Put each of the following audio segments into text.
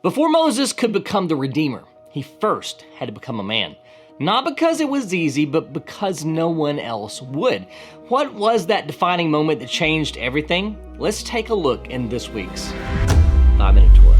Before Moses could become the Redeemer, he first had to become a man. Not because it was easy, but because no one else would. What was that defining moment that changed everything? Let's take a look in this week's 5-Minute Torah.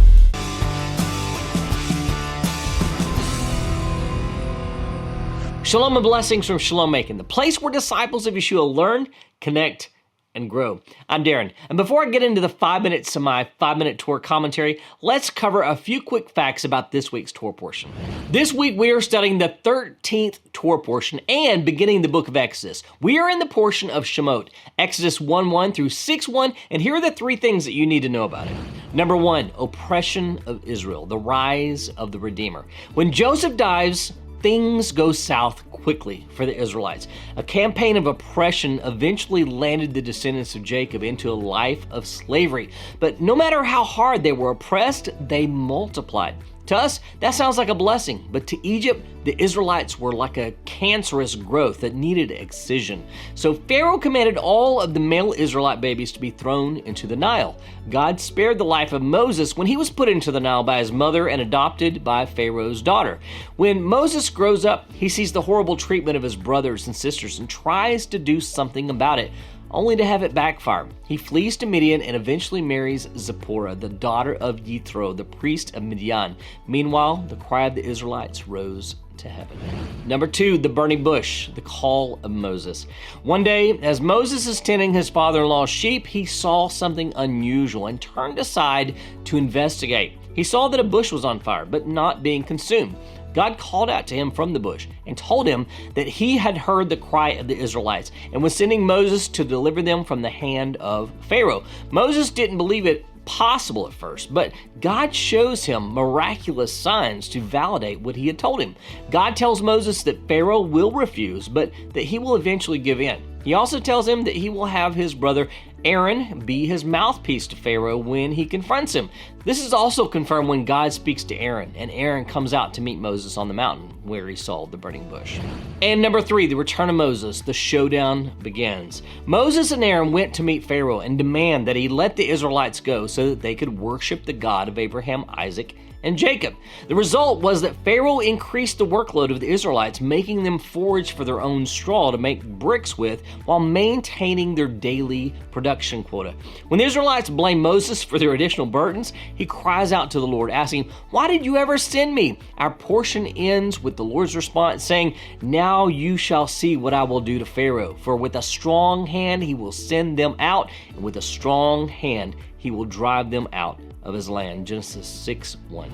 Shalom and blessings from Shalom, Macon, the place where disciples of Yeshua learn, connect, and grow. I'm Darren, and before I get into the 5 minutes of my 5-minute Torah commentary, let's cover a few quick facts about this week's Torah portion. This week we are studying the 13th Torah portion and beginning the book of Exodus. We are in the portion of Shemot, Exodus 1:1 through 6:1, and here are the three things that you need to know about it. Number one, oppression of Israel, the rise of the Redeemer. When Joseph dies, things go south quickly for the Israelites. A campaign of oppression eventually landed the descendants of Jacob into a life of slavery. But no matter how hard they were oppressed, they multiplied. To us, that sounds like a blessing, but to Egypt, the Israelites were like a cancerous growth that needed excision. So Pharaoh commanded all of the male Israelite babies to be thrown into the Nile. God spared the life of Moses when he was put into the Nile by his mother and adopted by Pharaoh's daughter. When Moses grows up, he sees the horrible treatment of his brothers and sisters and tries to do something about it, only to have it backfire. He flees to Midian and eventually marries Zipporah, the daughter of Yithro, the priest of Midian. Meanwhile, the cry of the Israelites rose to heaven. Number two, the burning bush, the call of Moses. One day, as Moses is tending his father-in-law's sheep, he saw something unusual and turned aside to investigate. He saw that a bush was on fire, but not being consumed. God called out to him from the bush and told him that he had heard the cry of the Israelites and was sending Moses to deliver them from the hand of Pharaoh. Moses didn't believe it possible at first, but God shows him miraculous signs to validate what he had told him. God tells Moses that Pharaoh will refuse, but that he will eventually give in. He also tells him that he will have his brother Aaron be his mouthpiece to Pharaoh when he confronts him. This is also confirmed when God speaks to Aaron, and Aaron comes out to meet Moses on the mountain where he saw the burning bush. And number three, the return of Moses. The showdown begins. Moses and Aaron went to meet Pharaoh and demand that he let the Israelites go so that they could worship the God of Abraham, Isaac, and Jacob. The result was that Pharaoh increased the workload of the Israelites, making them forage for their own straw to make bricks with while maintaining their daily production quota. When the Israelites blame Moses for their additional burdens, he cries out to the Lord, asking, "Why did you ever send me?" Our portion ends with the Lord's response saying, "Now you shall see what I will do to Pharaoh, for with a strong hand he will send them out, and with a strong hand he will drive them out of his land." Genesis 6:1.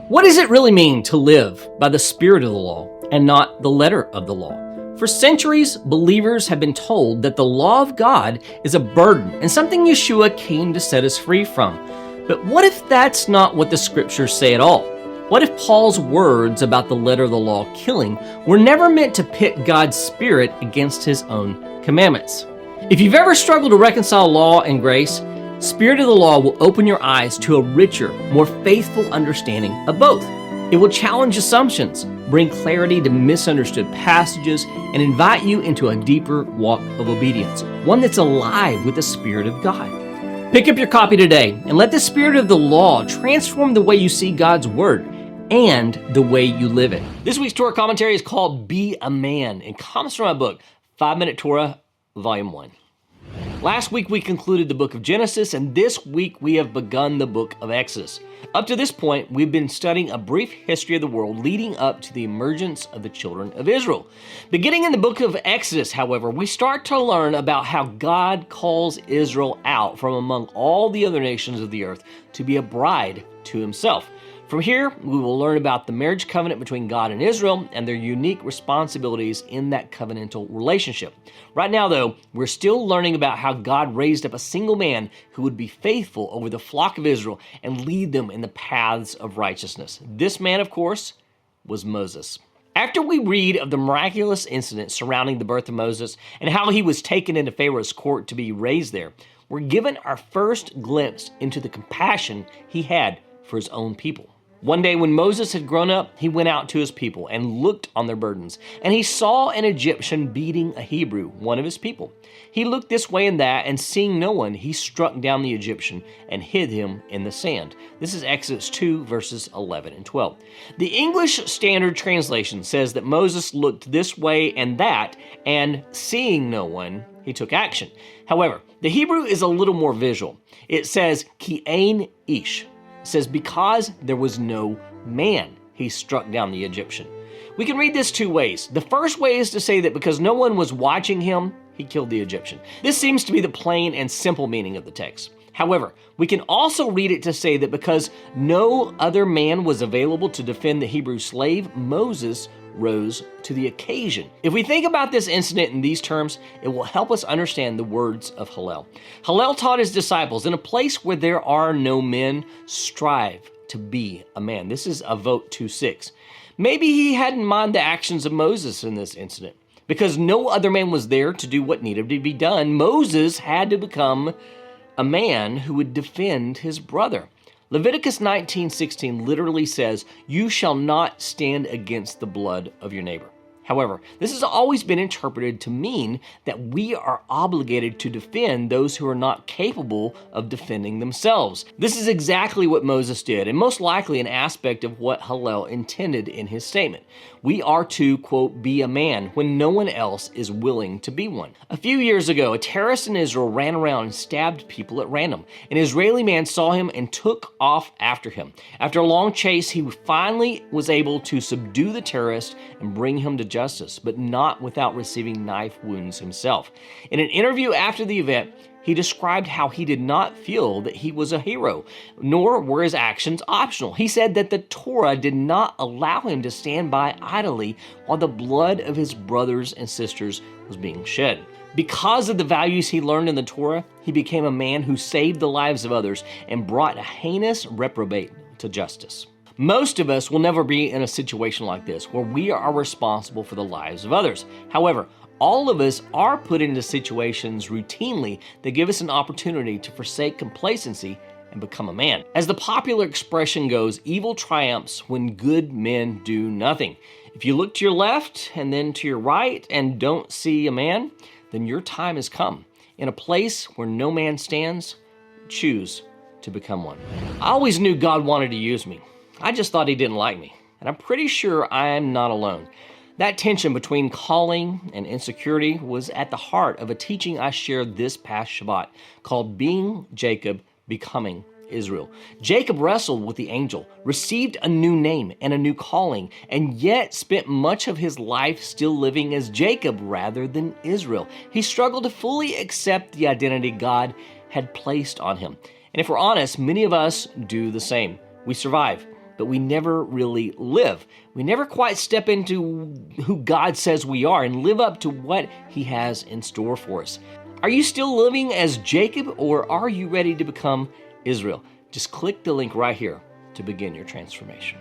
What does it really mean to live by the spirit of the law and not the letter of the law? For centuries, believers have been told that the law of God is a burden and something Yeshua came to set us free from. But what if that's not what the scriptures say at all? What if Paul's words about the letter of the law killing were never meant to pit God's spirit against his own commandments? If you've ever struggled to reconcile law and grace, Spirit of the Law will open your eyes to a richer, more faithful understanding of both. It will challenge assumptions, bring clarity to misunderstood passages, and invite you into a deeper walk of obedience, one that's alive with the Spirit of God. Pick up your copy today and let the Spirit of the Law transform the way you see God's Word and the way you live it. This week's Torah commentary is called Be a Man and comes from my book, 5-Minute Torah, Volume 1. Last week we concluded the book of Genesis, and this week we have begun the book of Exodus. Up to this point, we've been studying a brief history of the world leading up to the emergence of the children of Israel. Beginning in the book of Exodus, however, we start to learn about how God calls Israel out from among all the other nations of the earth to be a bride to himself. From here, we will learn about the marriage covenant between God and Israel and their unique responsibilities in that covenantal relationship. Right now, though, we're still learning about how God raised up a single man who would be faithful over the flock of Israel and lead them in the paths of righteousness. This man, of course, was Moses. After we read of the miraculous incident surrounding the birth of Moses and how he was taken into Pharaoh's court to be raised there, we're given our first glimpse into the compassion he had for his own people. One day when Moses had grown up, he went out to his people and looked on their burdens, and he saw an Egyptian beating a Hebrew, one of his people. He looked this way and that, and seeing no one, he struck down the Egyptian and hid him in the sand. This is Exodus 2, verses 11 and 12. The English Standard Translation says that Moses looked this way and that, and seeing no one, he took action. However, the Hebrew is a little more visual. It says, ki ein ish. It says, because there was no man, he struck down the Egyptian. We can read this two ways. The first way is to say that because no one was watching him, he killed the Egyptian. This seems to be the plain and simple meaning of the text. However, we can also read it to say that because no other man was available to defend the Hebrew slave, Moses rose to the occasion. If we think about this incident in these terms, it will help us understand the words of Hillel. Hillel taught his disciples, in a place where there are no men, strive to be a man. This is Avot 2:6. Maybe he had in mind the actions of Moses in this incident. Because no other man was there to do what needed to be done, Moses had to become a man who would defend his brother. Leviticus 19:16 literally says, "You shall not stand against the blood of your neighbor." However, this has always been interpreted to mean that we are obligated to defend those who are not capable of defending themselves. This is exactly what Moses did, and most likely an aspect of what Hillel intended in his statement. We are to, quote, be a man when no one else is willing to be one. A few years ago, a terrorist in Israel ran around and stabbed people at random. An Israeli man saw him and took off after him. After a long chase, he finally was able to subdue the terrorist and bring him to justice, but not without receiving knife wounds himself. In an interview after the event, he described how he did not feel that he was a hero, nor were his actions optional. He said that the Torah did not allow him to stand by idly while the blood of his brothers and sisters was being shed. Because of the values he learned in the Torah, he became a man who saved the lives of others and brought a heinous reprobate to justice. Most of us will never be in a situation like this, where we are responsible for the lives of others. However, all of us are put into situations routinely that give us an opportunity to forsake complacency and become a man. As the popular expression goes, evil triumphs when good men do nothing. If you look to your left and then to your right and don't see a man, then your time has come. In a place where no man stands, choose to become one. I always knew God wanted to use me. I just thought he didn't like me. And I'm pretty sure I'm not alone. That tension between calling and insecurity was at the heart of a teaching I shared this past Shabbat called Being Jacob, Becoming Israel. Jacob wrestled with the angel, received a new name and a new calling, and yet spent much of his life still living as Jacob rather than Israel. He struggled to fully accept the identity God had placed on him. And if we're honest, many of us do the same. We survive, but we never really live. We never quite step into who God says we are and live up to what he has in store for us. Are you still living as Jacob, or are you ready to become Israel? Just click the link right here to begin your transformation.